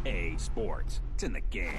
EA Sports. It's in the game.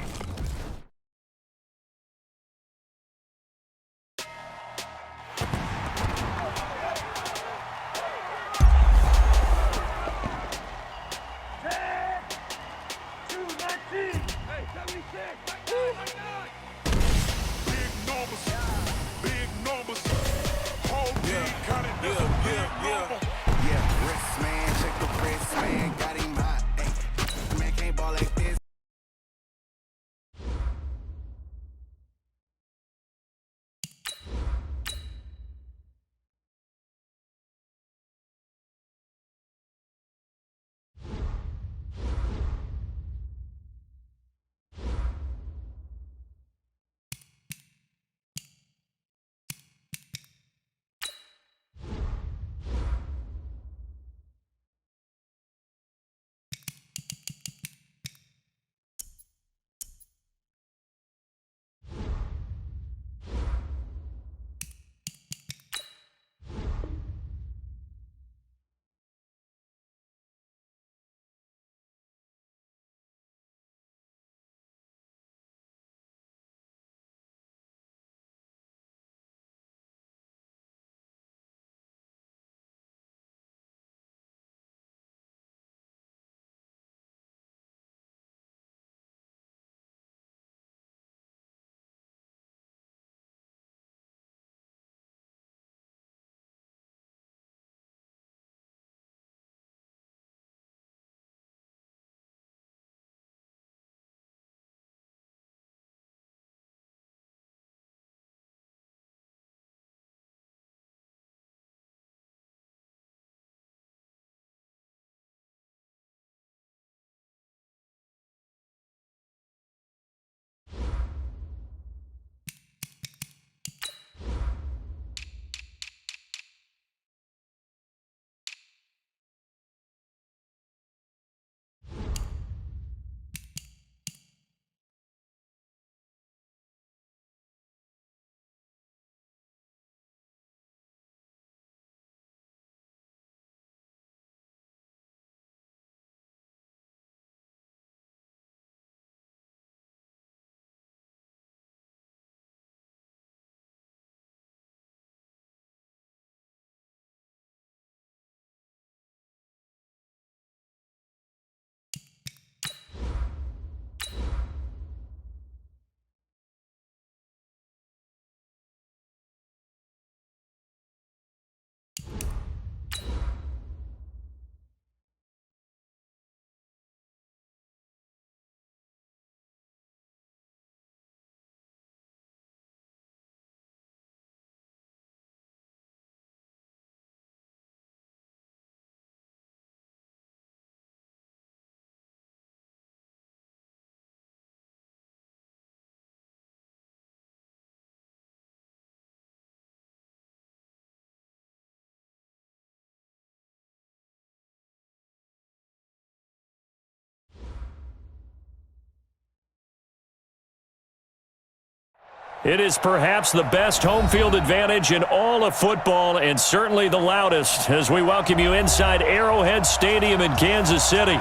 It is perhaps the best home field advantage in all of football and certainly the loudest as we welcome you inside Arrowhead Stadium in Kansas City.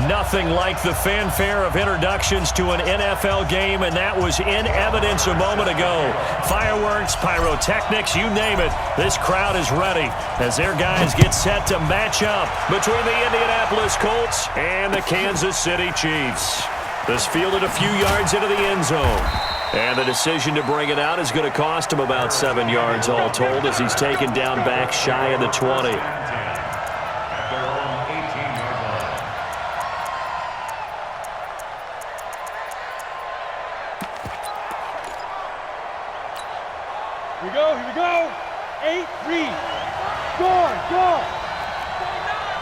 Nothing like the fanfare of introductions to an NFL game, and that was in evidence a moment ago. Fireworks, pyrotechnics, you name it. This crowd is ready as their guys get set to match up between the Indianapolis Colts and the Kansas City Chiefs. This fielded a few yards into the end zone. And the decision to bring it out is going to cost him about 7 yards all told as he's taken down back shy of the 20. Here we go. 8, read. Score.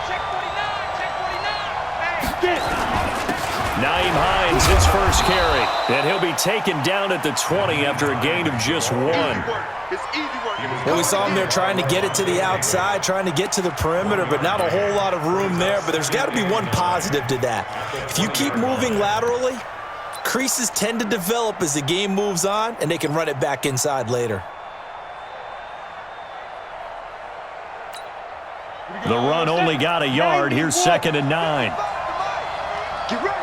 Check 49, check 49. Get. Nyheim Hines, his first carry, and he'll be taken down at the 20 after a gain of just 1. Well, we saw him there trying to get it to the outside, trying to get to the perimeter, but not a whole lot of room there. But there's got to be one positive to that. If you keep moving laterally, creases tend to develop as the game moves on, and they can run it back inside later. The run only got a yard. Here's 2nd and 9. Get ready.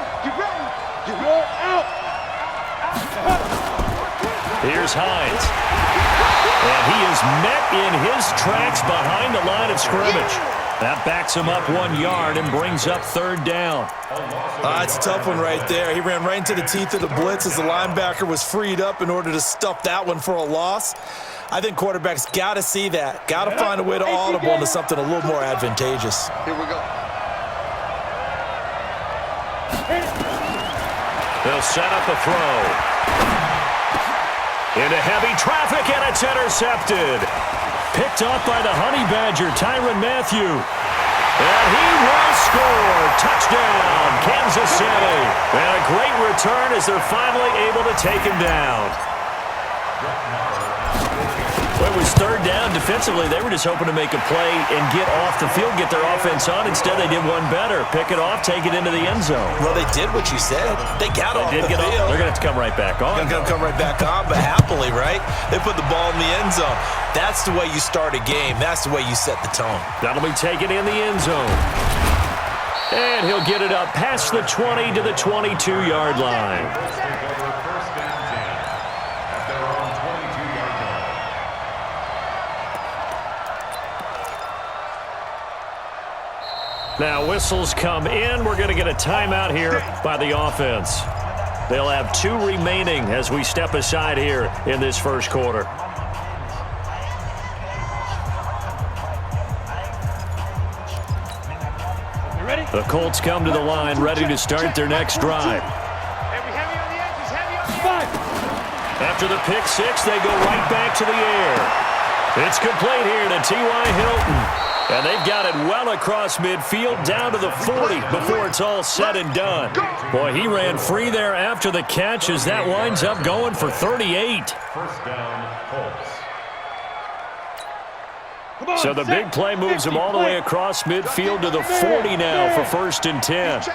Here's Hines. And he is met in his tracks behind the line of scrimmage. That backs him up 1 yard and brings up third down. It's a tough one right there. He ran right into the teeth of the blitz as the linebacker was freed up in order to stuff that one for a loss. I think quarterbacks got to see that. Got to find a way to audible into something a little more advantageous. Here we go. They'll set up a throw. Into heavy traffic, and it's intercepted. Picked off by the Honey Badger, Tyrann Mathieu. And he will score. Touchdown, Kansas City. And a great return as they're finally able to take him down. Well, it was third down. Defensively, they were just hoping to make a play and get off the field, get their offense on. Instead, they did one better. Pick it off, take it into the end zone. Well, they did what you said. They got off the field. They're going to have to come right back on. They're going to come right back on, but happily, right? They put the ball in the end zone. That's the way you start a game. That's the way you set the tone. That'll be taken in the end zone. And he'll get it up past the 20 to the 22-yard line. Now whistles come in. We're going to get a timeout here by the offense. They'll have 2 remaining as we step aside here in this first quarter. You ready? The Colts come to the line, ready to start their next drive. Heavy on the edges, heavy on the edges. 5. After the pick 6, they go right back to the air. It's complete here to T.Y. Hilton. And they've got it well across midfield, down to the 40 before it's all said and done. Boy, he ran free there after the catch as that winds up going for 38. First down, Colts. Come on, So the big play moves him all the way across midfield to the 40 now for 1st and 10. Check.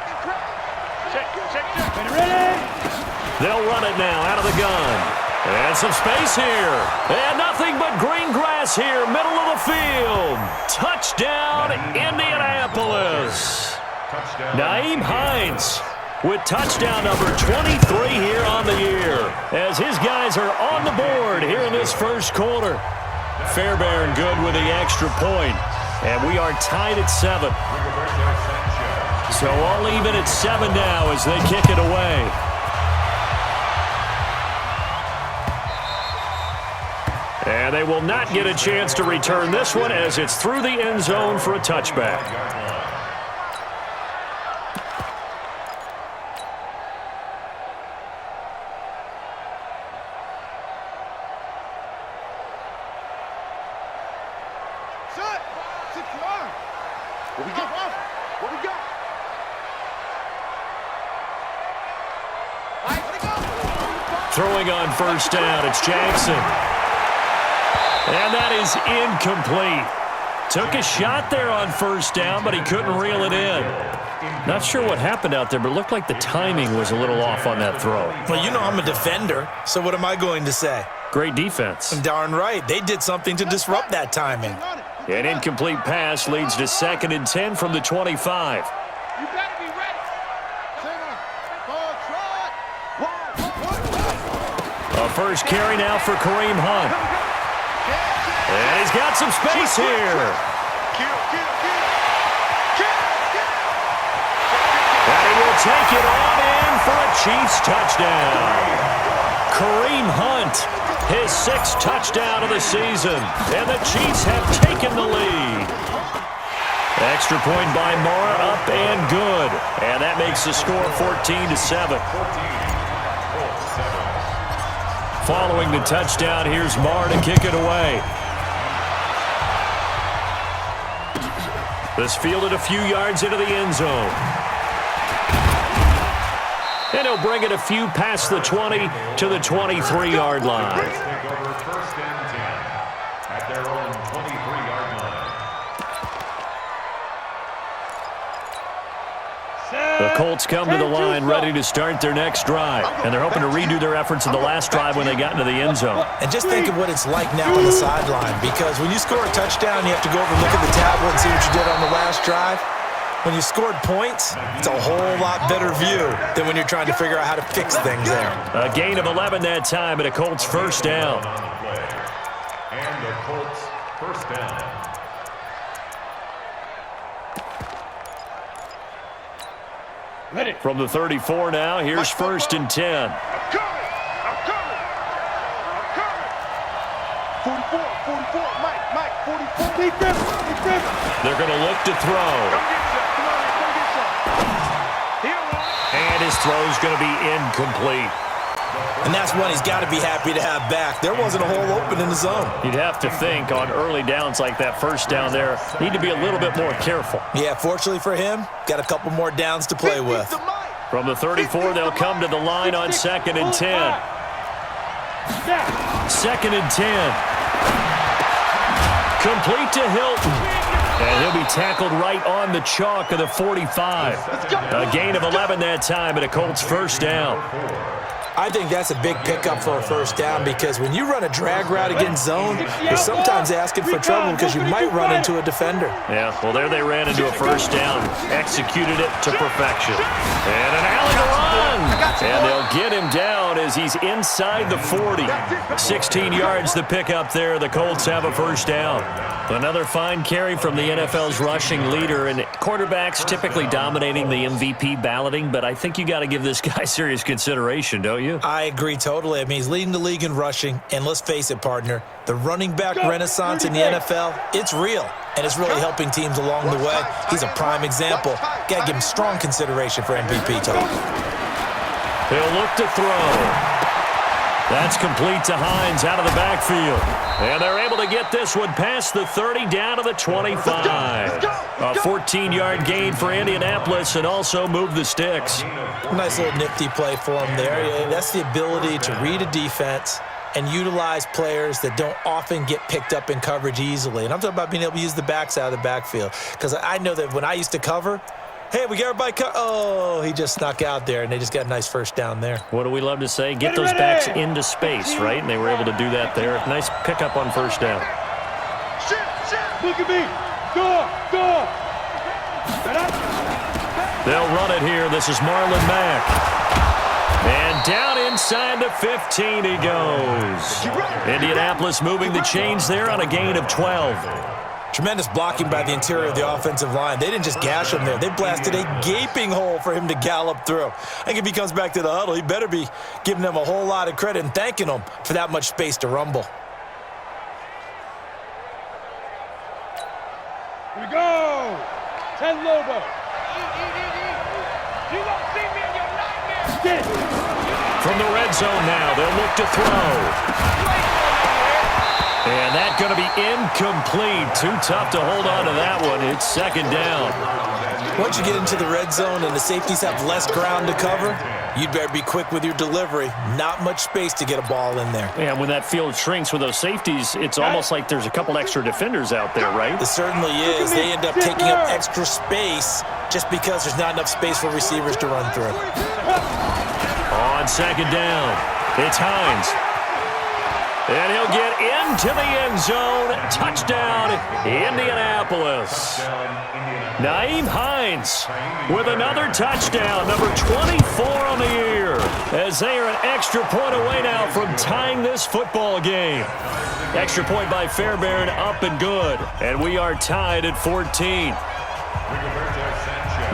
Ready? They'll run it now out of the gun. And some space here. And nothing but green grass here, middle of the field. Touchdown, Indianapolis. Nyheim Hines with touchdown number 23 here on the year, as his guys are on the board here in this first quarter. Fairbairn good with the extra point. And we are tied at 7. So all even at 7 now as they kick it away. And they will not get a chance to return this one as it's through the end zone for a touchback. Set. Secure. What we got? What we got? Throwing on first down, it's Jackson. And that is incomplete. Took a shot there on first down, but he couldn't reel it in. Not sure what happened out there, but it looked like the timing was a little off on that throw. Well, you know I'm a defender, so what am I going to say? Great defense. Darn right. They did something to disrupt that timing. An incomplete pass leads to 2nd and 10 from the 25. You better be ready. A first carry now for Kareem Hunt. And he's got some space here. And he will take it on in for a Chiefs touchdown. Kareem Hunt, his 6th touchdown of the season. And the Chiefs have taken the lead. Extra point by Moore, up and good. And that makes the score 14-7. Following the touchdown, here's Moore to kick it away. This fielded a few yards into the end zone. And he'll bring it a few past the 20 to the 23-yard line. Take over 1st and 10 at their own 23-yard line. The Colts come to the line ready to start their next drive. And they're hoping to redo their efforts in the last drive when they got into the end zone. And just think of what it's like now on the sideline, because when you score a touchdown, you have to go over and look at the tablet and see what you did on the last drive. When you scored points, it's a whole lot better view than when you're trying to figure out how to fix things there. A gain of 11 that time, and a Colts first down. And the Colts first down. Ready. From the 34 now, here's first and 10. I'm coming. 44, Mike, 44. Defense. They're going to look to throw. Come get some. Come on, come get some. Here one. And his throw's going to be incomplete. And that's one he's got to be happy to have back. There wasn't a hole open in the zone. You'd have to think on early downs like that first down there, need to be a little bit more careful. Yeah, fortunately for him, got a couple more downs to play with. From the 34, they'll come to the line on 2nd and 10. Second and 10. Complete to Hilton. And he'll be tackled right on the chalk of the 45. A gain of 11 that time, and a Colts first down. I think that's a big pickup for a first down because when you run a drag route against zone, you're sometimes asking for trouble because you might run into a defender. Yeah, well, there they ran into a first down. Executed it to perfection. And an alley run. And they'll get him down as he's inside the 40. 16 yards the pickup there. The Colts have a first down. Another fine carry from the NFL's rushing leader, and quarterbacks typically dominating the MVP balloting, but I think you got to give this guy serious consideration, don't you? I agree totally. I mean, he's leading the league in rushing, and let's face it, partner, the running back renaissance in the NFL, it's real, and it's really helping teams along the way. He's a prime example. Got to give him strong consideration for MVP talk. He'll look to throw. That's complete to Hines out of the backfield. And they're able to get this one past the 30 down to the 25. A 14-yard gain for Indianapolis and also move the sticks. Nice little nifty play for him there. Yeah, that's the ability to read a defense and utilize players that don't often get picked up in coverage easily. And I'm talking about being able to use the backs out of the backfield. Because I know that when I used to cover, hey, we got everybody oh, he just snuck out there, and they just got a nice first down there. What do we love to say? Get those backs into space, right? And they were able to do that there. Nice pickup on first down. Look at me. Go. They'll run it here. This is Marlon Mack. And down inside the 15 he goes. Indianapolis moving the chains there on a gain of 12. Tremendous blocking by the interior of the offensive line. They didn't just gash him there. They blasted a gaping hole for him to gallop through. I think if he comes back to the huddle, he better be giving them a whole lot of credit and thanking them for that much space to rumble. Here we go. 10 Lobo. You won't see me in your nightmares. From the red zone now, they'll look to throw. And that's going to be incomplete. Too tough to hold on to that one. It's second down. Once you get into the red zone and the safeties have less ground to cover, you'd better be quick with your delivery. Not much space to get a ball in there. Yeah, when that field shrinks with those safeties, it's almost like there's a couple extra defenders out there, right? It certainly is. They end up taking up extra space just because there's not enough space for receivers to run through. On second down, it's Hines. And he'll get into the end zone. Touchdown, Indianapolis. Nyheim Hines with another touchdown, number 24 on the year, as they are an extra point away now from tying this football game. Extra point by Fairbairn, up and good. And we are tied at 14.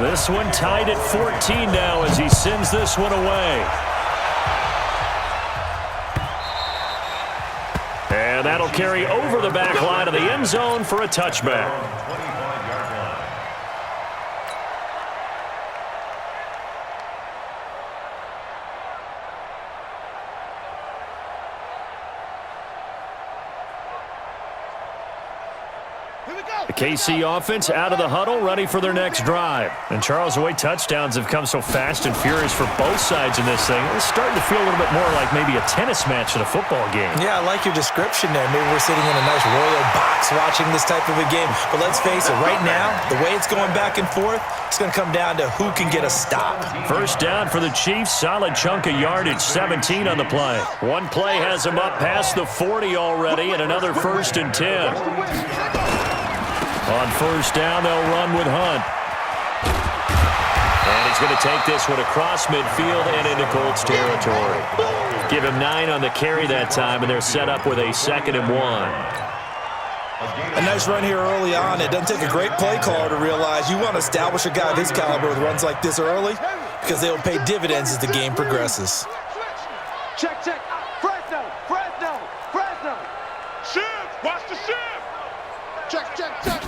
This one tied at 14 now as he sends this one away. And that'll carry over the back line of the end zone for a touchback. The KC offense out of the huddle, ready for their next drive. And Charles, the way touchdowns have come so fast and furious for both sides in this thing, it's starting to feel a little bit more like maybe a tennis match in a football game. Yeah, I like your description there. Maybe we're sitting in a nice royal box watching this type of a game. But let's face it, right now, the way it's going back and forth, it's going to come down to who can get a stop. First down for the Chiefs, solid chunk of yardage, 17 on the play. One play has them up past the 40 already, and another 1st and 10. On first down, they'll run with Hunt. And he's going to take this one across midfield and into Colts territory. Give him 9 on the carry that time, and they're set up with a 2nd and 1. A nice run here early on. It doesn't take a great play caller to realize you want to establish a guy of his caliber with runs like this early because they will pay dividends as the game progresses. Check, check. Fresno, Fresno, Fresno. Shift! Watch the shift! Check, check, check.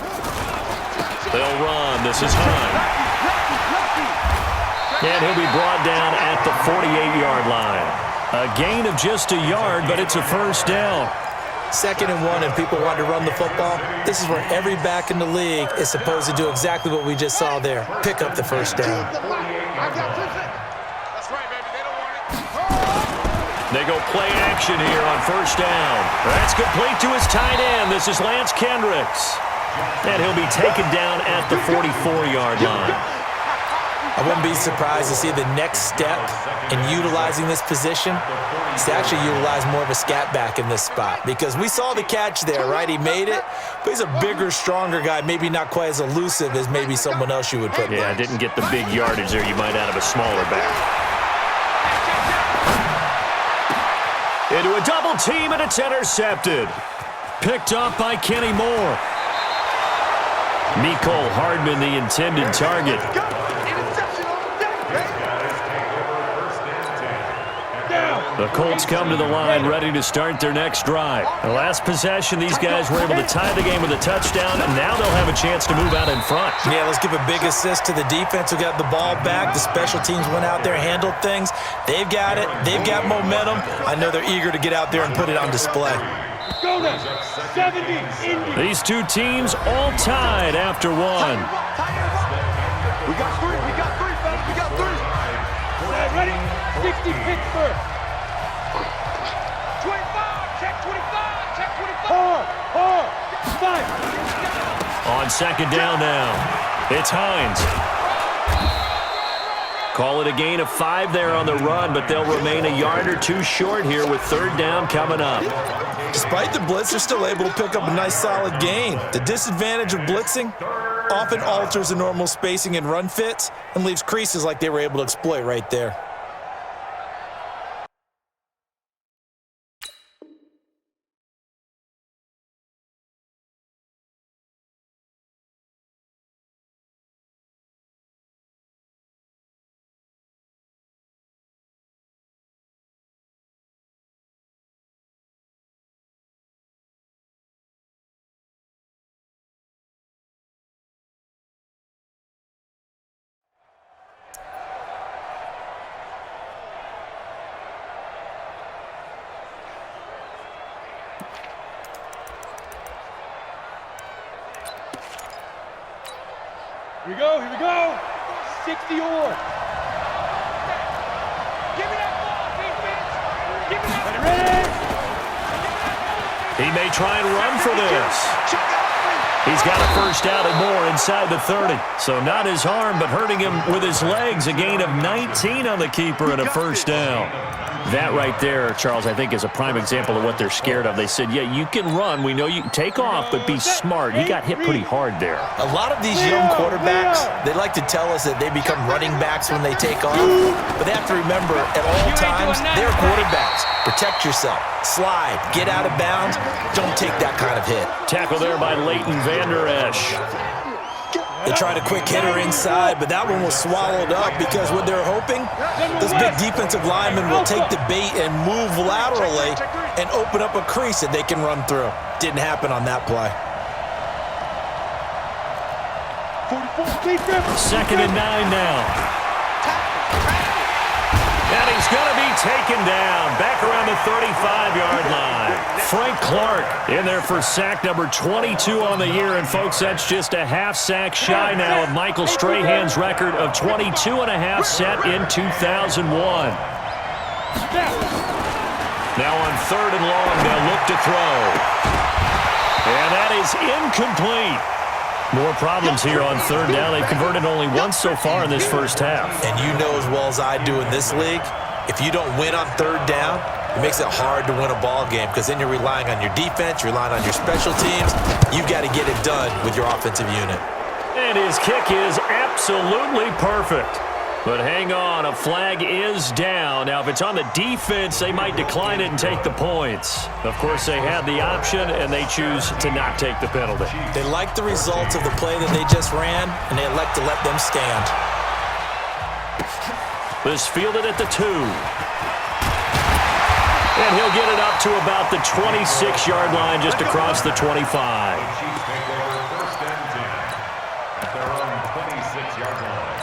They'll run. This is Hunt. And he'll be brought down at the 48-yard line. A gain of just a yard, but it's a first down. 2nd and 1, and people want to run the football. This is where every back in the league is supposed to do exactly what we just saw there. Pick up the first down. I got 2 seconds. That's right, baby. They don't want it. They go play action here on first down. That's complete to his tight end. This is Lance Kendricks. And he'll be taken down at the 44-yard line. I wouldn't be surprised to see the next step in utilizing this position is to actually utilize more of a scat back in this spot, because we saw the catch there, right? He made it, but he's a bigger, stronger guy, maybe not quite as elusive as maybe someone else you would put there. Yeah, didn't get the big yardage there you might out of a smaller back. Into a double team, and it's intercepted. Picked up by Kenny Moore. Mecole Hardman, the intended target. The Colts come to the line, ready to start their next drive. The last possession, these guys were able to tie the game with a touchdown, and now they'll have a chance to move out in front. Yeah, let's give a big assist to the defense who got the ball back. The special teams went out there, handled things. They've got it. They've got momentum. I know they're eager to get out there and put it on display. Go now. 70, Indy. These two teams all tied after one. We got 3. We got 3, fellas. We got 3. Ready? 60, Pittsburgh. 25. Check 25. Check 25. Hard. 5. On 2nd down now, it's Hines. Call it a gain of 5 there on the run, but they'll remain a yard or 2 short here with 3rd down coming up. Despite the blitz, they're still able to pick up a nice, solid gain. The disadvantage of blitzing often alters the normal spacing and run fits and leaves creases like they were able to exploit right there. Here we go. 60 or. Give me that ball, defense. Give me that ball. Ready? He may try and run for this. He's got a first down and more inside the 30. So not his arm, but hurting him with his legs. A gain of 19 on the keeper and a first down. That right there, Charles, I think is a prime example of what they're scared of. They said, yeah, you can run. We know you can take off, but be smart. He got hit pretty hard there. A lot of these young quarterbacks, they like to tell us that they become running backs when they take off. But they have to remember, at all times, they're quarterbacks. Protect yourself. Slide. Get out of bounds. Don't take that kind of hit. Tackle there by Leighton Vander Esch. They tried a quick hitter inside, but that one was swallowed up because what they're hoping, this big defensive lineman will take the bait and move laterally and open up a crease that they can run through. Didn't happen on that play. 2nd and 9 now. And he's going to be taken down back around the 35-yard line. Frank Clark in there for sack number 22 on the year. And, folks, that's just a half sack shy now of Michael Strahan's record of 22 and a half set in 2001. Now on 3rd and long, they'll look to throw. And that is incomplete. More problems here on 3rd down. They've converted only once so far in this first half. And you know as well as I do in this league, if you don't win on 3rd down, it makes it hard to win a ball game because then you're relying on your defense, you're relying on your special teams. You've got to get it done with your offensive unit. And his kick is absolutely perfect. But hang on, a flag is down. Now, if it's on the defense, they might decline it and take the points. Of course, they have the option, and they choose to not take the penalty. They like the results of the play that they just ran, and they elect to let them stand. This fielded at the 2. And he'll get it up to about the 26-yard line, just across the 25. The Chiefs take over 1st and 10 at their own 26-yard line.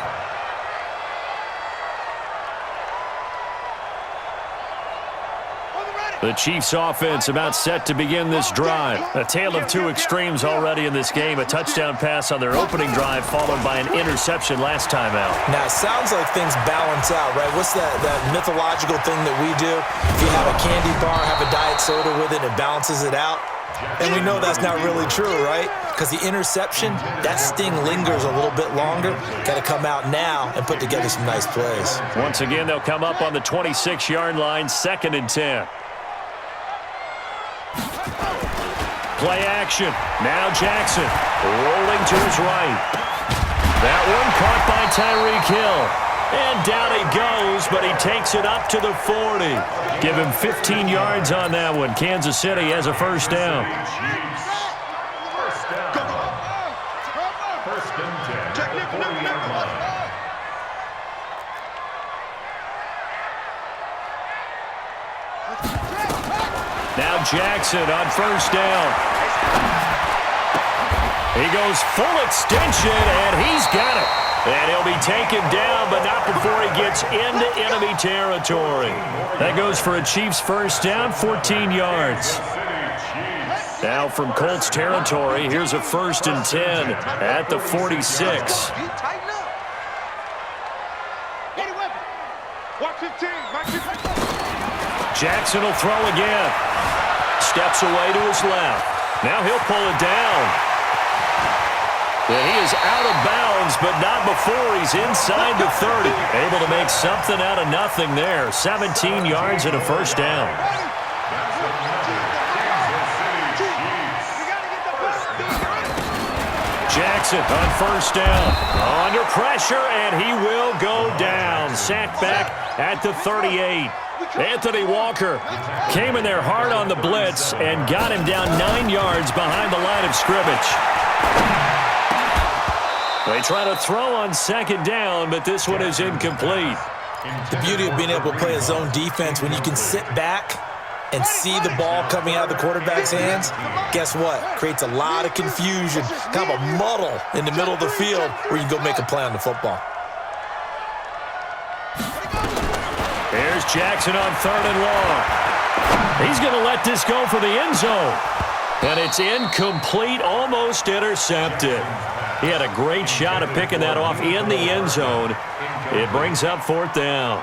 The Chiefs offense about set to begin this drive. A tale of two extremes already in this game. A touchdown pass on their opening drive followed by an interception last time out. Now, it sounds like things balance out, right? What's that mythological thing that we do? If you have a candy bar, have a diet soda with it, it balances it out. And we know that's not really true, right? Because the interception, that sting lingers a little bit longer. Got to come out now and put together some nice plays. Once again, they'll come up on the 26-yard line, 2nd and 10. Play action. Now Jackson rolling to his right. That one caught by Tyreek Hill. And down he goes, but he takes it up to the 40. Give him 15 yards on that one. Kansas City has a first down. First and 10 at the 40-yard line. Now Jackson on first down. He goes full extension, and he's got it. And he'll be taken down, but not before he gets into enemy territory. That goes for a Chiefs first down, 14 yards. Now from Colts territory, here's a 1st and 10 at the 46. Jackson will throw again. Steps away to his left. Now he'll pull it down. And he is out of bounds, but not before he's inside the 30. Able to make something out of nothing there. 17 yards and a first down. Jackson on first down. Under pressure, and he will go down. Sacked back at the 38. Anthony Walker came in there hard on the blitz and got him down 9 yards behind the line of scrimmage. They try to throw on 2nd down, but this one is incomplete. The beauty of being able to play a zone defense when you can sit back and see the ball coming out of the quarterback's hands, guess what? Creates a lot of confusion, kind of a muddle in the middle of the field where you can go make a play on the football. Here's Jackson on 3rd and long. He's going to let this go for the end zone. And it's incomplete, almost intercepted. He had a great shot at picking that off in the end zone. It brings up 4th down.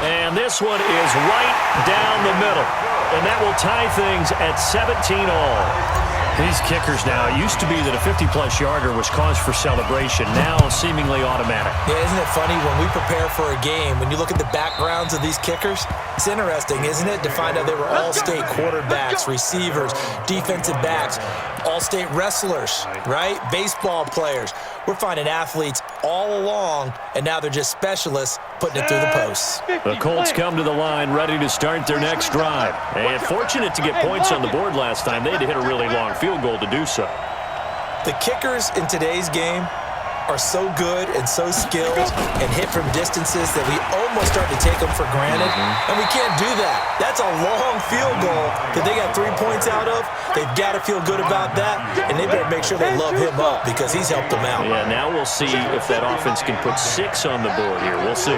And this one is right down the middle. And that will tie things at 17 all. These kickers now, it used to be that a 50-plus yarder was cause for celebration. Now seemingly automatic. Yeah, isn't it funny when we prepare for a game, when you look at the backgrounds of these kickers, it's interesting, isn't it, to find out they were all-state quarterbacks, receivers, defensive backs, all-state wrestlers, right? Baseball players. We're finding athletes all along, and now they're just specialists putting it through the posts. The Colts come to the line ready to start their next drive. And fortunate to get points on the board last time. They had to hit a really long field goal to do so. The kickers in today's game are so good and so skilled and hit from distances that we almost start to take them for granted. And we can't do that. That's a long field goal that they got 3 points out of. They've got to feel good about that, and they better make sure they love him up because he's helped them out. Yeah, now we'll see if that offense can put 6 on the board here. We'll see.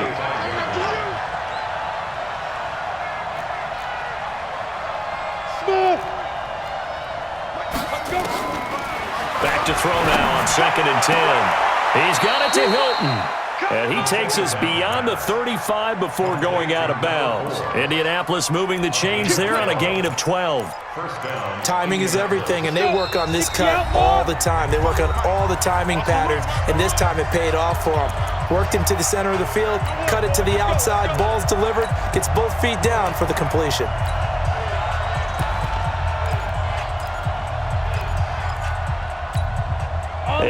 Back to throw now on 2nd and 10. He's got it to Hilton. And he takes us beyond the 35 before going out of bounds. Indianapolis moving the chains there on a gain of 12. Timing is everything, and they work on this cut all the time. They work on all the timing patterns, and this time it paid off for them. Worked him to the center of the field, cut it to the outside, ball's delivered, gets both feet down for the completion.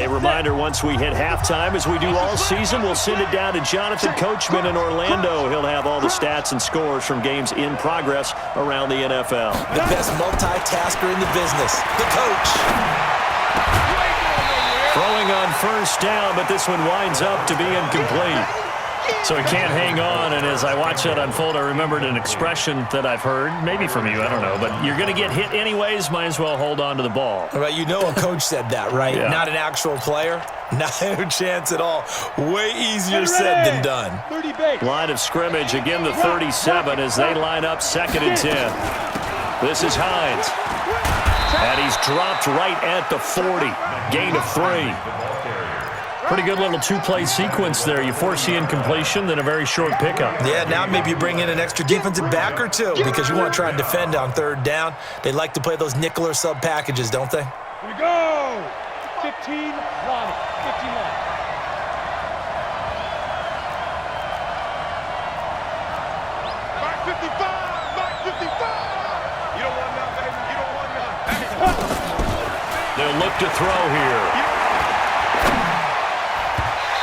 reminder, once we hit halftime, as we do all season, we'll send it down to Jonathan Coachman in Orlando. He'll have all the stats and scores from games in progress around the NFL. The best multitasker in the business, the coach. Throwing on first down, but this one winds up to be incomplete. So he can't hang on, and as I watch that unfold, I remembered an expression that I've heard, maybe from you, I don't know, but you're going to get hit anyways, might as well hold on to the ball. Right, you know a coach said that, right? Yeah. Not an actual player. No chance at all. Way easier said than done. 30 base. Line of scrimmage, again the 37 as they line up 2nd and 10. This is Hines. And he's dropped right at the 40. Gain of 3. Pretty good little two-play sequence there. You force the incompletion, then a very short pickup. Yeah, now maybe you bring in an extra defensive back or two because you want to try and defend on 3rd down. They like to play those nickel or sub packages, don't they? Here we go. 15 line. 15 line. Mark 55. Mark 55. You don't want none, baby. You don't want none. They'll look to throw here.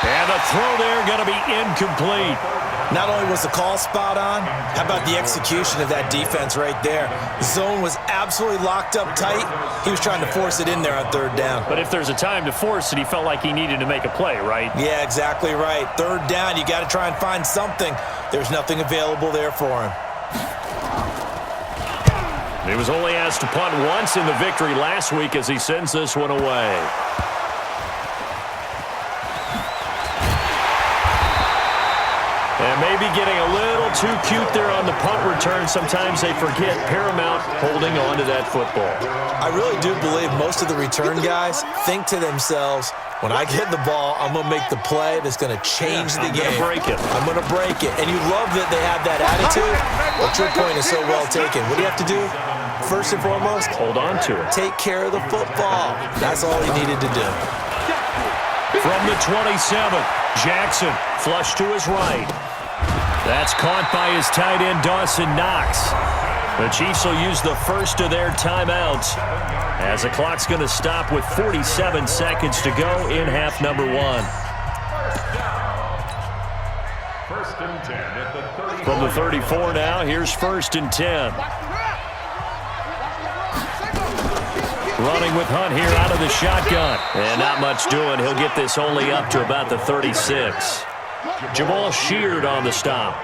And the throw there going to be incomplete. Not only was the call spot on, how about the execution of that defense right there? The zone was absolutely locked up tight. He was trying to force it in there on 3rd down. But if there's a time to force it, he felt like he needed to make a play, right? Yeah, exactly right. 3rd down, you got to try and find something. There's nothing available there for him. He was only asked to punt once in the victory last week as he sends this one away. And maybe getting a little too cute there on the punt return. Sometimes they forget paramount holding on to that football. I really do believe most of the return guys think to themselves, when I get the ball, I'm going to make the play that's going to change the game. Break it. I'm going to break it. And you love that they have that attitude. But your point is so well taken. What do you have to do? First and foremost, hold on to it. Take care of the football. That's all he needed to do. From the 27, Jackson flush to his right. That's caught by his tight end, Dawson Knox. The Chiefs will use the first of their timeouts as the clock's going to stop with 47 seconds to go in half number 1. 1st and 10 at the 34. From the 34 now, here's 1st and 10. Running with Hunt here out of the shotgun. And not much doing. He'll get this only up to about the 36. Jamal Sheard on the stop.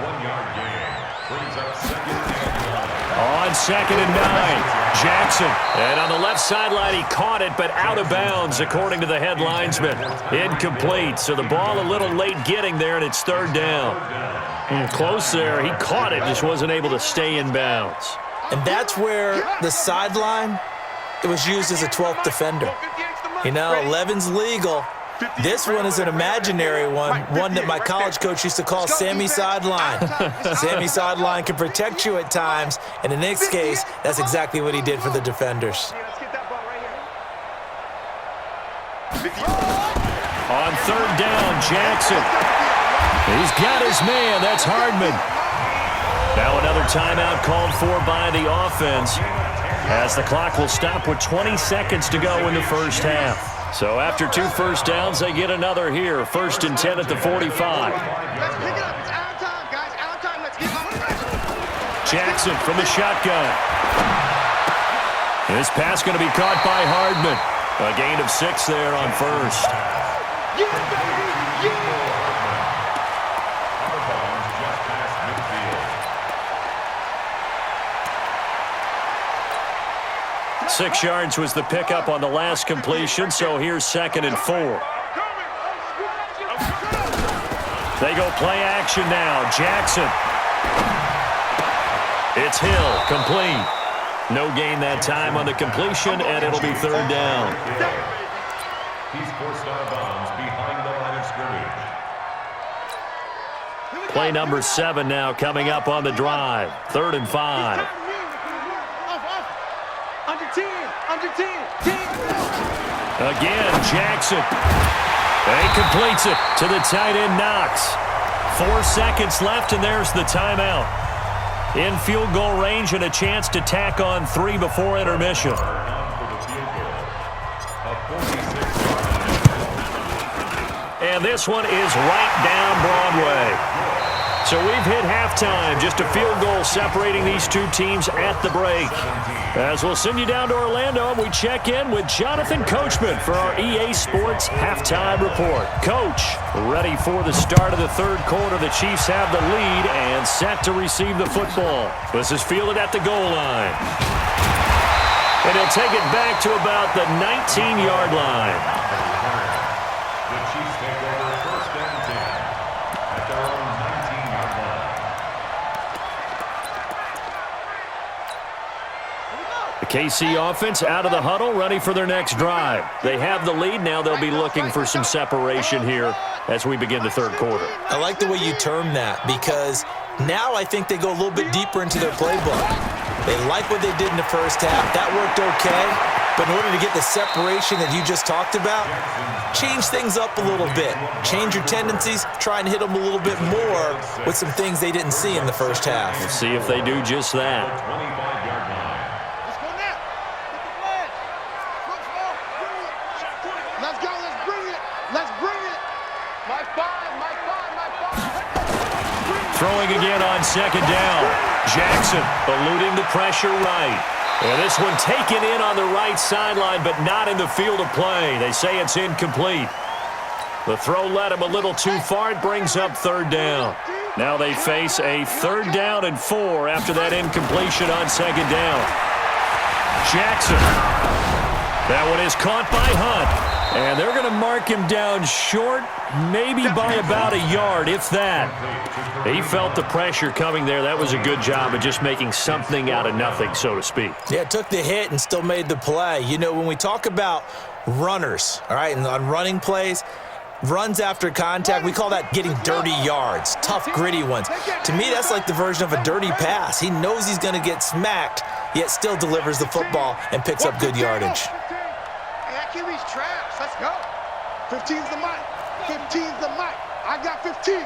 1-yard gain. Brings up 2nd and 1. On 2nd and 9, Jackson. And on the left sideline, he caught it, but out of bounds, according to the head linesman. Incomplete. So the ball a little late getting there, and it's 3rd down. Close there. He caught it, just wasn't able to stay in bounds. And that's where the sideline, it was used as a 12th defender. You know, 11's legal. This one is an imaginary one that my college coach used to call Sammy Sideline. Sammy Sideline can protect you at times, and in this case, that's exactly what he did for the defenders. On 3rd down, Jackson. He's got his man. That's Hardman. Now another timeout called for by the offense as the clock will stop with 20 seconds to go in the first half. So after 2 first downs, they get another here. 1st and 10 at the 45. Let's pick it up. It's out of time, guys. Out of time. Let's get up. Jackson from the shotgun. This pass going to be caught by Hardman. A gain of 6 there on 1st. Yeah, baby. Yeah. 6 yards was the pickup on the last completion, so here's 2nd and 4. They go play action now. Jackson. It's Hill, complete. No gain that time on the completion, and it'll be 3rd down. He's forced out of bounds behind the line of scrimmage. Play number 7 now coming up on the drive. 3rd and 5. Under 10. Under 10. 10. Again, Jackson. And he completes it to the tight end, Knox. 4 seconds left, and there's the timeout. In field goal range and a chance to tack on 3 before intermission. A 46 and this one is right down Broadway. So we've hit halftime, just a field goal separating these two teams at the break. As we'll send you down to Orlando, and we check in with Jonathan Coachman for our EA Sports Halftime Report. Coach, ready for the start of the third quarter. The Chiefs have the lead and set to receive the football. This is fielded at the goal line. And he'll take it back to about the 19-yard line. The Chiefs take over first and 10 at their own 19-yard line. The KC offense out of the huddle, ready for their next drive. They have the lead. Now they'll be looking for some separation here as we begin the third quarter. I like the way you term that because now I think they go a little bit deeper into their playbook. They like what they did in the first half. That worked okay. But in order to get the separation that you just talked about, change things up a little bit. Change your tendencies. Try and hit them a little bit more with some things they didn't see in the first half. We'll see if they do just that. 25-yard line. Let's go now. Get the flag. Let's go. Let's bring it. Let's bring it. My five. Throwing again on second down. Jackson eluding the pressure right. And this one taken in on the right sideline, but not in the field of play. They say it's incomplete. The throw led him a little too far. It brings up third down. Now they face a 3rd down and 4 after that incompletion on second down. Jackson. That one is caught by Hunt. And they're going to mark him down short, maybe by about a yard, if that. He felt the pressure coming there. That was a good job of just making something out of nothing, so to speak. Yeah, took the hit and still made the play. You know, when we talk about runners, all right, and on running plays, runs after contact, we call that getting dirty yards, tough, gritty ones. To me, that's like the version of a dirty pass. He knows he's going to get smacked, yet still delivers the football and picks up good yardage. Hey, I can reach traps. Let's go. 15's the mic. 15's the mic. I got 15.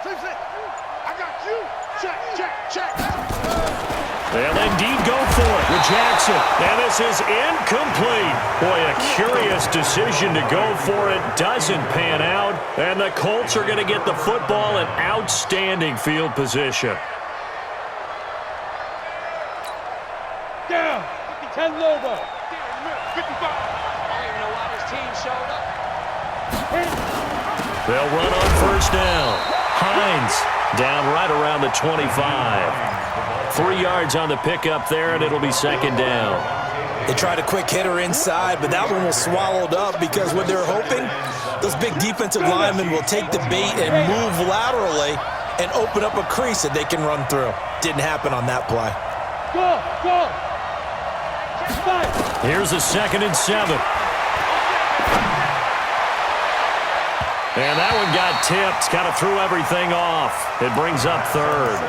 I got you. Check. They'll indeed go for it with Jackson. And this is incomplete. Boy, a curious decision to go for it. Doesn't pan out. And the Colts are going to get the football in outstanding field position. Down. 10 Lobo. 55. I don't even know why this team showed up. They'll run on first down. Hines down right around the 25. 3 yards on the pickup there, and it'll be second down. They tried a quick hitter inside, but that one was swallowed up because what they're hoping, those big defensive linemen will take the bait and move laterally and open up a crease that they can run through. Didn't happen on that play. Go. Here's a 2nd and 7. And that one got tipped. Kind of threw everything off. It brings up 3rd.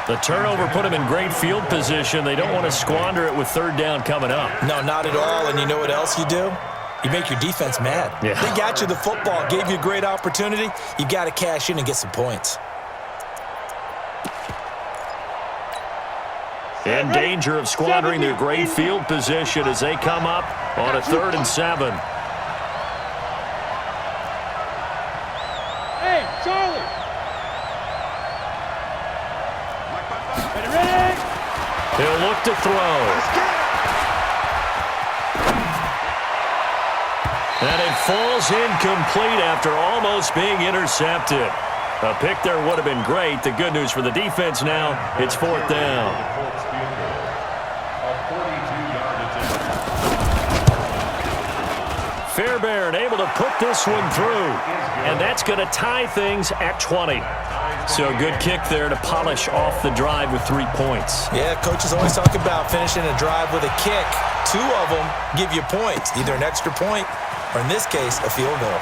The turnover put them in great field position. They don't want to squander it with 3rd down coming up. No, not at all. And you know what else you do? You make your defense mad. Yeah. They got you the football, gave you a great opportunity. You got to cash in and get some points. In danger of squandering their great field position as they come up on a 3rd and 7. Hey, Charlie. Ready? He'll look to throw. And it falls incomplete after almost being intercepted. A pick there would have been great. The good news for the defense now, it's 4th down. Fairbairn able to put this one through. And that's going to tie things at 20. So good kick there to polish off the drive with 3 points. Yeah, coaches always talk about finishing a drive with a kick. 2 of them give you points, either an extra point or, in this case, a field goal.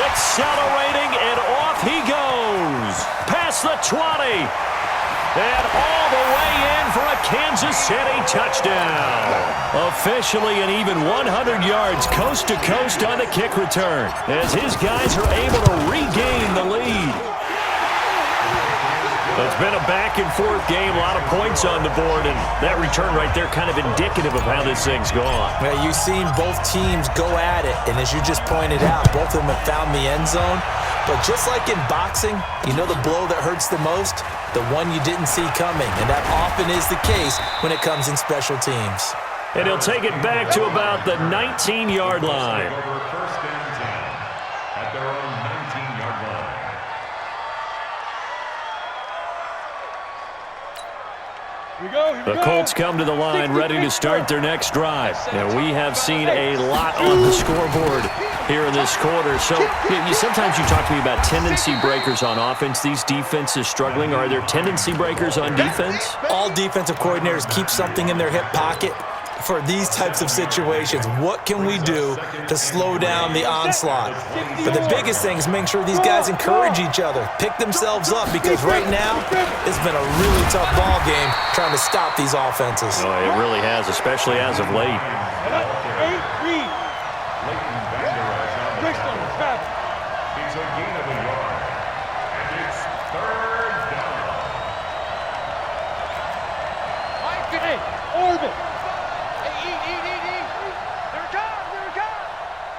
Accelerating, and off he goes. Past the 20. And all the way in for a Kansas City touchdown. Officially an even 100 yards coast to coast on the kick return as his guys are able to regain the lead. It's been a back-and-forth game, a lot of points on the board, and that return right there kind of indicative of how this thing's gone. Well, you've seen both teams go at it, and as you just pointed out, both of them have found the end zone. But just like in boxing, you know the blow that hurts the most? The one you didn't see coming, and that often is the case when it comes in special teams. And he'll take it back to about the 19-yard line. First and 10 at their own 19-yard line. The Colts come to the line ready to start their next drive. Now, we have seen a lot on the scoreboard here in this quarter. So sometimes you talk to me about tendency breakers on offense. These defenses struggling. Are there tendency breakers on defense? All defensive coordinators keep something in their hip pocket for these types of situations. What can we do to slow down the onslaught? But the biggest thing is making sure these guys encourage each other, pick themselves up, because right now it's been a really tough ball game trying to stop these offenses. Oh, it really has, especially as of late. It's a gain of a yard, and it's third down. Hey, Orbit. There it comes, there it comes.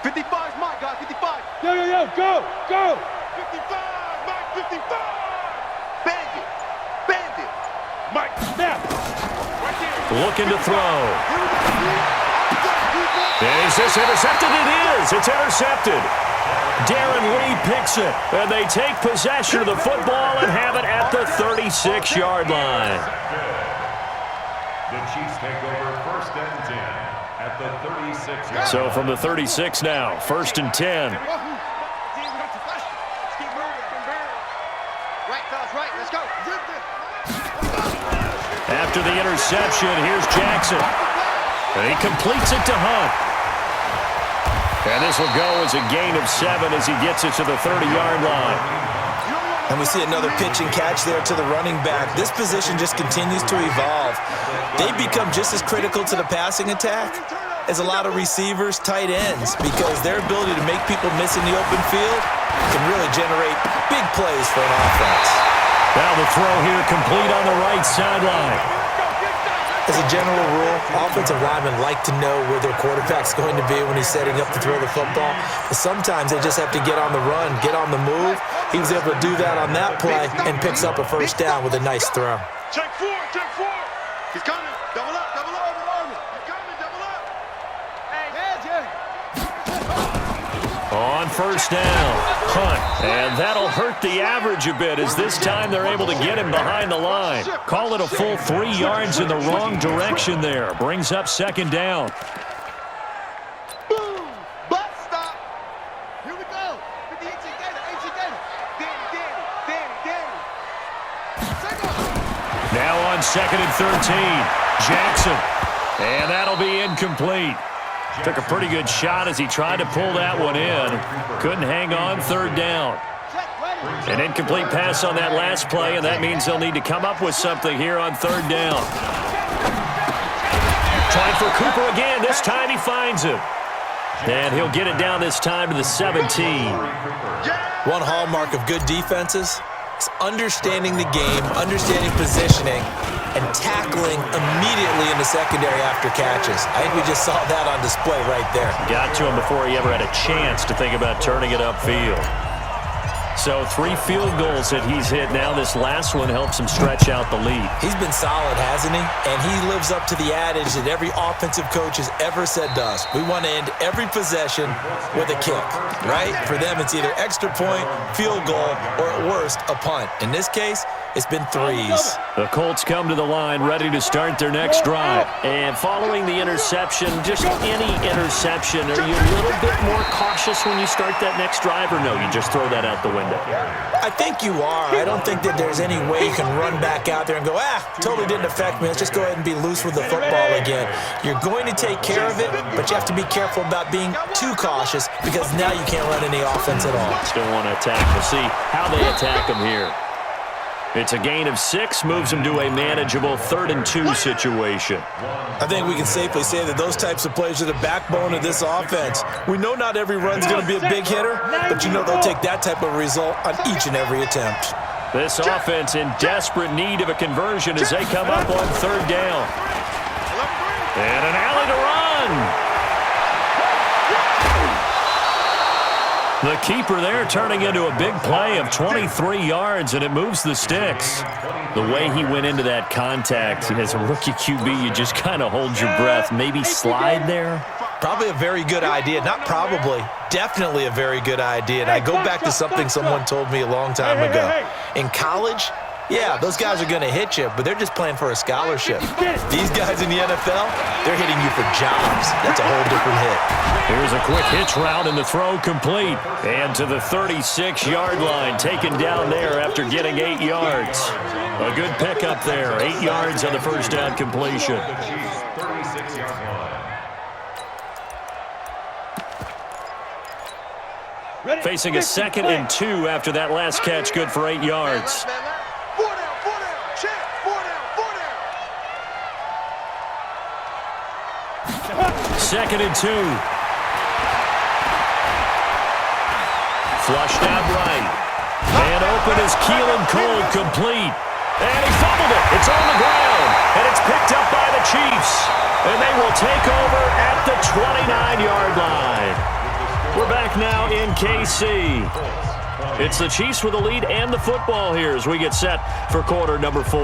55's Mike, guys, 55. Yo, go. 55, Mike, 55. Bandit, Mike, Snap. right there. Looking to throw. Is this intercepted? It is. It's intercepted. Darren Lee picks it. And they take possession of the football and have it at the 36-yard line. The Chiefs take over first and 10 at the 36-yard. So from the 36 now, first and 10. Right, fellas, right, let's go. After the interception, here's Jackson. And he completes it to Hunt. And this will go as a gain of 7 as he gets it to the 30-yard line. And we see another pitch and catch there to the running back. This position just continues to evolve. They become just as critical to the passing attack as a lot of receivers, tight ends, because their ability to make people miss in the open field can really generate big plays for an offense. Now the throw here complete on the right sideline. As a general rule, offensive linemen like to know where their quarterback's going to be when he's setting up to throw the football. But sometimes they just have to get on the run, get on the move. He was able to do that on that play and picks up a first down with a nice throw. Check four. He's coming. Double up. He's coming, double up. Hey, On first down, Hunt. And that'll hurt the average a bit as this time they're able to get him behind the line. Call it a full 3 yards in the wrong direction there. Brings up second down. Boom! Butt stop. Here we go. 50 HC Gator. Danny. Now on second and 13, Jackson. And that'll be incomplete. Took a pretty good shot as he tried to pull that one in. Couldn't hang on, third down. An incomplete pass on that last play, and that means they'll need to come up with something here on third down. Trying for Cooper again. This time he finds him. And he'll get it down this time to the 17. One hallmark of good defenses is understanding the game, understanding positioning, and tackling immediately in the secondary after catches. I think we just saw that on display right there. Got to him before he ever had a chance to think about turning it upfield. So 3 field goals that he's hit now. This last one helps him stretch out the lead. He's been solid, hasn't he? And he lives up to the adage that every offensive coach has ever said to us. We want to end every possession with a kick, right? For them, it's either extra point, field goal, or at worst, a punt. In this case, it's been 3s. The Colts come to the line ready to start their next drive. And following the interception, just any interception, are you a little bit more cautious when you start that next drive, or no, you just throw that out the window? I think you are. I don't think that there's any way you can run back out there and go, totally didn't affect me. Let's just go ahead and be loose with the football again. You're going to take care of it, but you have to be careful about being too cautious because now you can't run any offense at all. Still want to attack. We'll see how they attack him here. It's a gain of 6, moves him to a manageable 3rd and 2 situation. I think we can safely say that those types of plays are the backbone of this offense. We know not every run's going to be a big hitter, but you know they'll take that type of result on each and every attempt. This offense in desperate need of a conversion as they come up on third down. And an alley to run. The keeper there turning into a big play of 23 yards, and it moves the sticks. The way he went into that contact as a rookie QB, you just kind of hold your breath. Maybe slide there. Probably a very good idea. Not probably. Definitely a very good idea. And I go back to something someone told me a long time ago. In college, yeah, those guys are going to hit you, but they're just playing for a scholarship. These guys in the NFL, they're hitting you for jobs. That's a whole different hit. Here's a quick hitch route and the throw complete. And to the 36-yard line, taken down there after getting 8 yards. A good pickup there. 8 yards on the first down completion. Facing a 2nd and 2 after that last catch, good for 8 yards. 4 down, check, 4 down. 2nd and 2. Flushed out right. And open is Keelan Cole, complete. And he fumbled it. It's on the ground. And it's picked up by the Chiefs. And they will take over at the 29-yard line. We're back now in KC. It's the Chiefs with the lead and the football here as we get set for quarter number 4.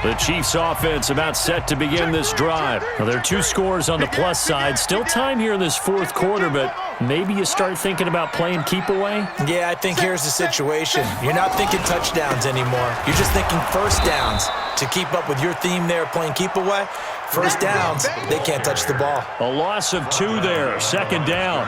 The Chiefs offense about set to begin this drive. Now, there are 2 scores on the plus side. Still time here in this fourth quarter, but maybe you start thinking about playing keep away? Yeah, I think here's the situation. You're not thinking touchdowns anymore. You're just thinking first downs. To keep up with your theme there, playing keep away, first downs, they can't touch the ball. A loss of 2 there, 2nd down.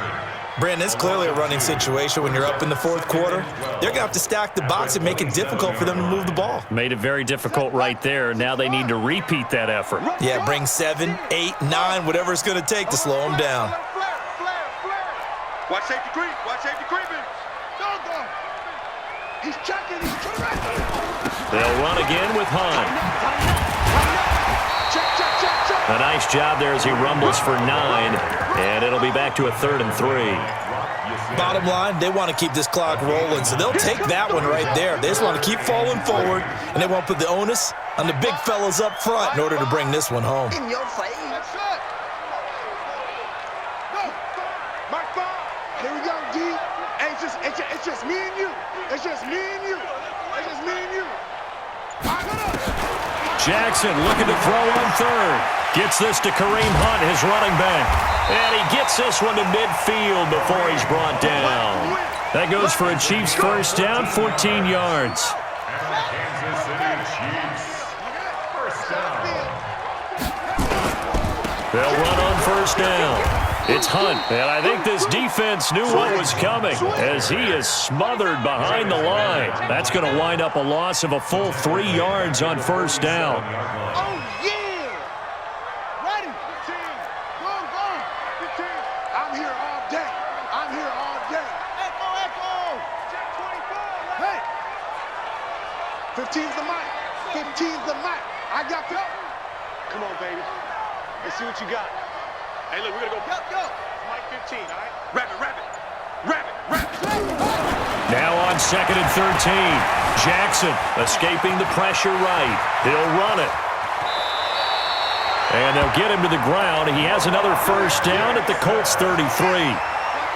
Brandon, it's clearly a running situation when you're up in the fourth quarter. They're going to have to stack the box and make it difficult for them to move the ball. Made it very difficult right there. Now they need to repeat that effort. Yeah, bring 7, 8, 9, whatever it's going to take to slow them down. Watch safety creep. Watch safety creeping. Go. He's checking. He's trying. They'll run again with Hunt. Check. A nice job there as he rumbles for 9, and it'll be back to a 3rd and 3. Bottom line, they want to keep this clock rolling, so they'll take that one right there. They just want to keep falling forward, and they won't put the onus on the big fellas up front in order to bring this one home. In your face. That's it. Go. Mark 5. Here we go, D. Hey, it's just me and you. It's just me and you. It's just me and you. Jackson looking to throw on 3rd. Gets this to Kareem Hunt, his running back. And he gets this one to midfield before he's brought down. That goes for a Chiefs first down, 14 yards. Kansas City Chiefs. First down. They'll run on first down. It's Hunt, and I think this defense knew what was coming as he is smothered behind the line. That's going to wind up a loss of a full 3 yards on first down. Oh, yeah. Ready. 15. Go. 15. I'm here all day. Echo. Check 24. Hey. 15's the mic. 15's the mic. I got that. Come on, baby. Let's see what you got. Hey, look, we're going to go. Mike 15, all right? Rabbit. Now on 2nd and 13. Jackson escaping the pressure right. He'll run it. And they'll get him to the ground. He has another first down at the Colts 33.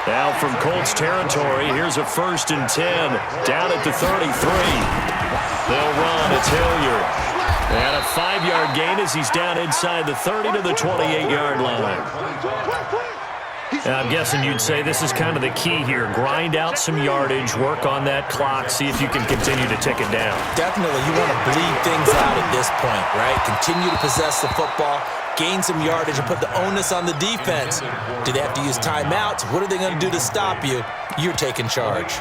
Now from Colts territory, here's a 1st and 10 down at the 33. They'll run. It's Hilliard. And a 5-yard gain as he's down inside the 30 to the 28-yard line. And I'm guessing you'd say this is kind of the key here. Grind out some yardage, work on that clock, see if you can continue to tick it down. Definitely, you want to bleed things out at this point, right? Continue to possess the football, gain some yardage, and put the onus on the defense. Do they have to use timeouts? What are they going to do to stop you? You're taking charge.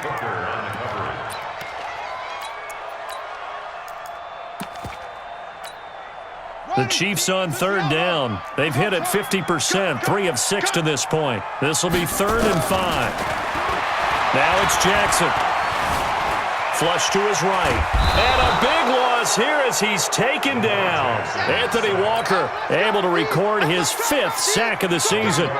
The Chiefs on 3rd down. They've hit it 50%, 3 of 6 to this point. This will be 3rd and 5. Now it's Jackson. flush to his right. And a big loss here as he's taken down. Anthony Walker able to record his 5th sack of the season.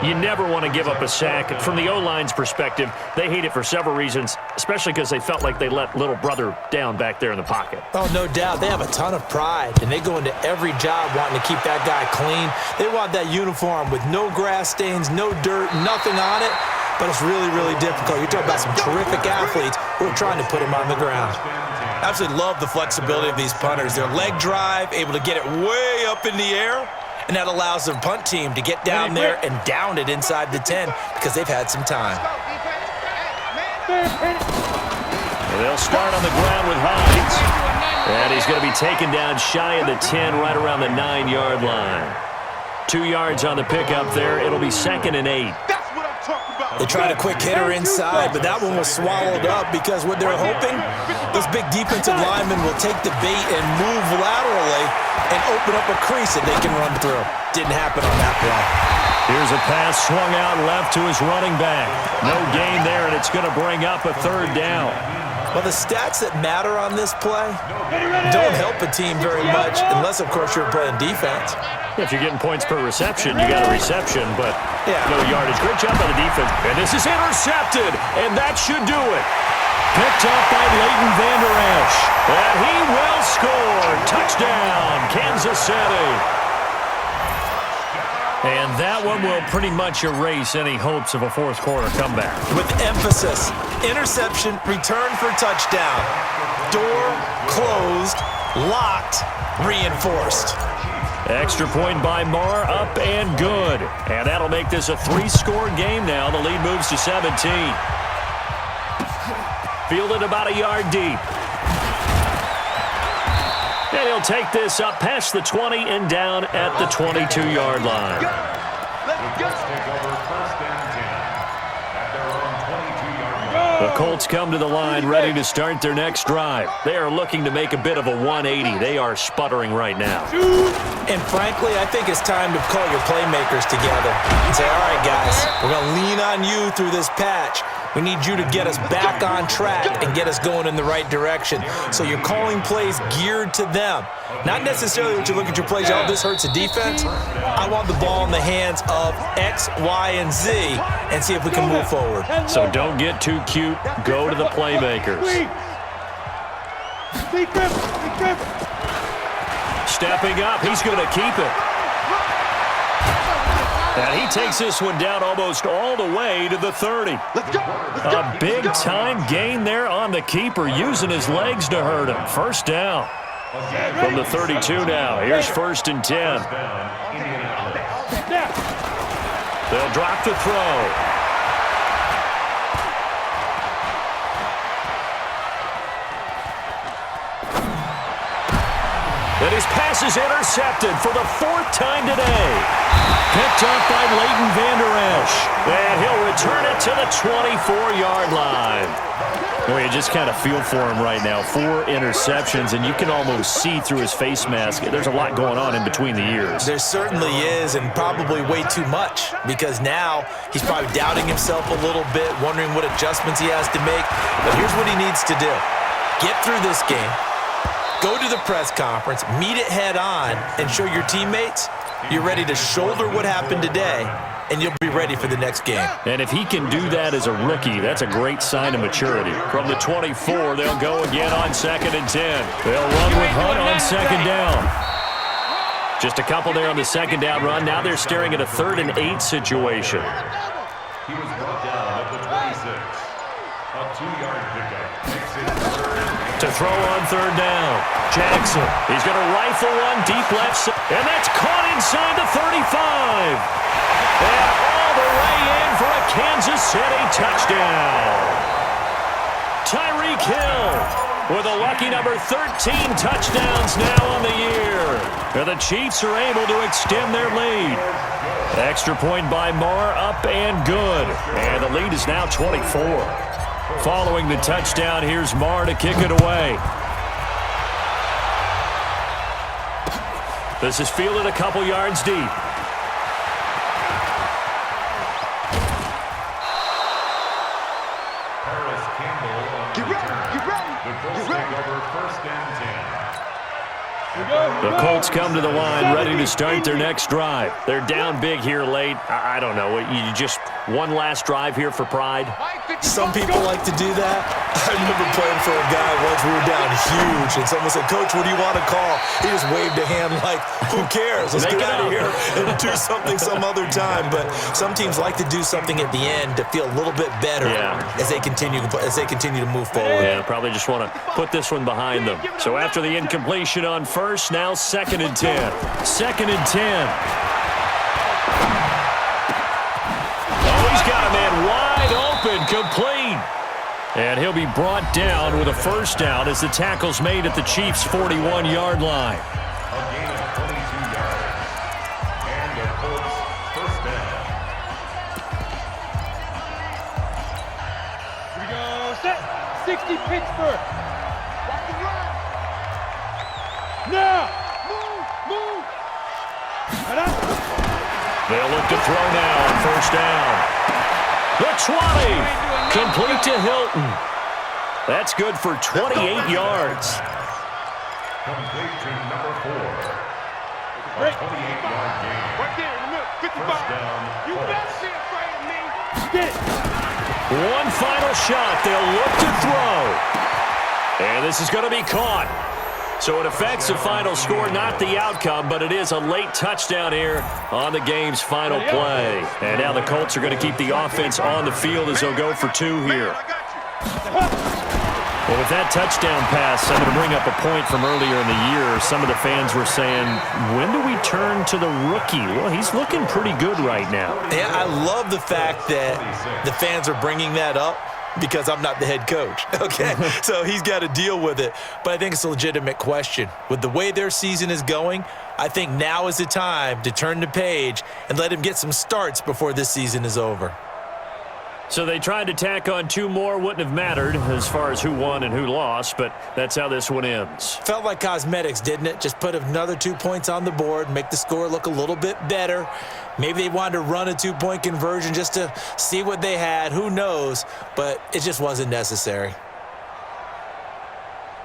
You never want to give up a sack. From the O-line's perspective, they hate it for several reasons, especially because they felt like they let little brother down back there in the pocket. Oh, no doubt. They have a ton of pride, and they go into every job wanting to keep that guy clean. They want that uniform with no grass stains, no dirt, nothing on it. But it's really, really difficult. You're talking about some terrific athletes who are trying to put him on the ground. I absolutely love the flexibility of these punters. Their leg drive, able to get it way up in the air, and that allows their punt team to get down there and down it inside the 10 because they've had some time. They'll start on the ground with Hines. And he's going to be taken down shy of the 10, right around the 9-yard line. 2 yards on the pickup there. It'll be 2nd and 8. They tried a quick hitter inside, but that one was swallowed up because what they're hoping, those big defensive linemen will take the bait and move laterally and open up a crease that they can run through. Didn't happen on that play. Here's a pass swung out left to his running back. No gain there, and it's going to bring up a 3rd down. Well, the stats that matter on this play don't help a team very much unless, of course, you're playing defense. If you're getting points per reception, you got a reception, but no yardage. Great job by the defense. And this is intercepted, and that should do it. Picked up by Leighton Vander Esch. And he will score. Touchdown, Kansas City. And that one will pretty much erase any hopes of a 4th quarter comeback. With emphasis, interception, return for touchdown. Door closed, locked, reinforced. Extra point by Marr, up and good. And that'll make this a 3-score game now. The lead moves to 17. Fielded about a yard deep. And he'll take this up past the 20 and down at the 22-yard line. The Colts come to the line ready to start their next drive. They are looking to make a bit of a 180. They are sputtering right now. And frankly, I think it's time to call your playmakers together and say, all right, guys, we're going to lean on you through this patch. We need you to get us back on track and get us going in the right direction. So you're calling plays geared to them. Not necessarily when you look at your plays, oh, this hurts the defense. I want the ball in the hands of X, Y, and Z and see if we can move forward. So don't get too cute. Go to the playmakers. Stepping up, he's going to keep it. And he takes this one down almost all the way to the 30. A big-time gain there on the keeper, using his legs to hurt him. First down from the 32 now. Here's 1st and 10. They'll drop the throw. And his pass is intercepted for the 4th time today. Picked up by Leighton Vander Esch. And he'll return it to the 24-yard line. Well, you just kind of feel for him right now. 4 interceptions, and you can almost see through his face mask. There's a lot going on in between the ears. There certainly is, and probably way too much, because now he's probably doubting himself a little bit, wondering what adjustments he has to make. But here's what he needs to do. Get through this game. Go to the press conference, meet it head on, and show your teammates you're ready to shoulder what happened today, and you'll be ready for the next game. And if he can do that as a rookie, that's a great sign of maturity. From the 24, they'll go again on 2nd and 10. They'll run with Hunt on 2nd down. Just a couple there on the 2nd down run. Now they're staring at a 3rd and 8 situation. He was brought down at the 26. A 2-yard pickup. To throw on 3rd down. Jackson, he's going to rifle one deep left side. And that's caught inside the 35. And all the way in for a Kansas City touchdown. Tyreek Hill with a lucky number 13 touchdowns now on the year. And the Chiefs are able to extend their lead. Extra point by Marr, up and good. And the lead is now 24. Following the touchdown, here's Marr to kick it away. This is fielded a couple yards deep. Paris Campbell. Get ready, get ready. The Colts take over 1st and 10. The Colts come to the line ready to start their next drive. They're down big here late. I don't know. You just one last drive here for pride? Some people like to do that. I remember playing for a guy once. We were down huge, and someone said, "Coach, what do you want to call?" He just waved a hand like, "Who cares? Let's get out of here and do something some other time." But some teams like to do something at the end to feel a little bit better as they continue to move forward. Yeah, probably just want to put this one behind them. So after the incompletion on first, now 2nd and 10. 2nd and 10. Oh, he's got a man wide open, complete. And he'll be brought down with a first down as the tackle's made at the Chiefs' 41-yard line. A gain of 22 yards. And the Colts 1st down. Here we go. Set. 60 Pittsburgh. Watch the run. Now. Move. They'll look to throw now on first down. The 20, complete to Hilton. That's good for 28 yards. Complete to number 4. A 28-yard gain. Right there in the middle. 55. First down, You Colts. better be afraid of me. Get it. One final shot. They'll look to throw. And this is going to be caught. So it affects the final score, not the outcome, but it is a late touchdown here on the game's final play. And now the Colts are going to keep the offense on the field as they'll go for 2 here. I got you. Well, with that touchdown pass, I'm going to bring up a point from earlier in the year. Some of the fans were saying, when do we turn to the rookie? Well, he's looking pretty good right now. Yeah, I love the fact that the fans are bringing that up because I'm not the head coach, okay? So he's got to deal with it. But I think it's a legitimate question. With the way their season is going, I think now is the time to turn the page and let him get some starts before this season is over. So they tried to tack on 2 more. Wouldn't have mattered as far as who won and who lost, but that's how this one ends. Felt like cosmetics, didn't it? Just put another 2 points on the board, make the score look a little bit better. Maybe they wanted to run a 2-point conversion just to see what they had. Who knows? But it just wasn't necessary.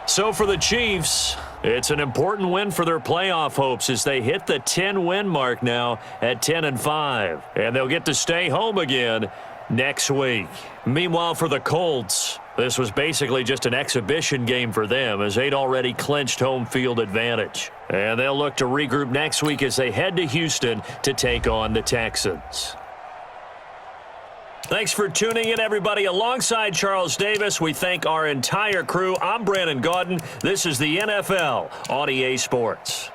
So for the Chiefs, it's an important win for their playoff hopes as they hit the 10-win mark now at 10-5. And they'll get to stay home again next week. Meanwhile, for the Colts, this was basically just an exhibition game for them as they'd already clinched home field advantage. And they'll look to regroup next week as they head to Houston to take on the Texans. Thanks for tuning in, everybody. Alongside Charles Davis, we thank our entire crew. I'm Brandon Gaudin. This is the NFL on EA Sports.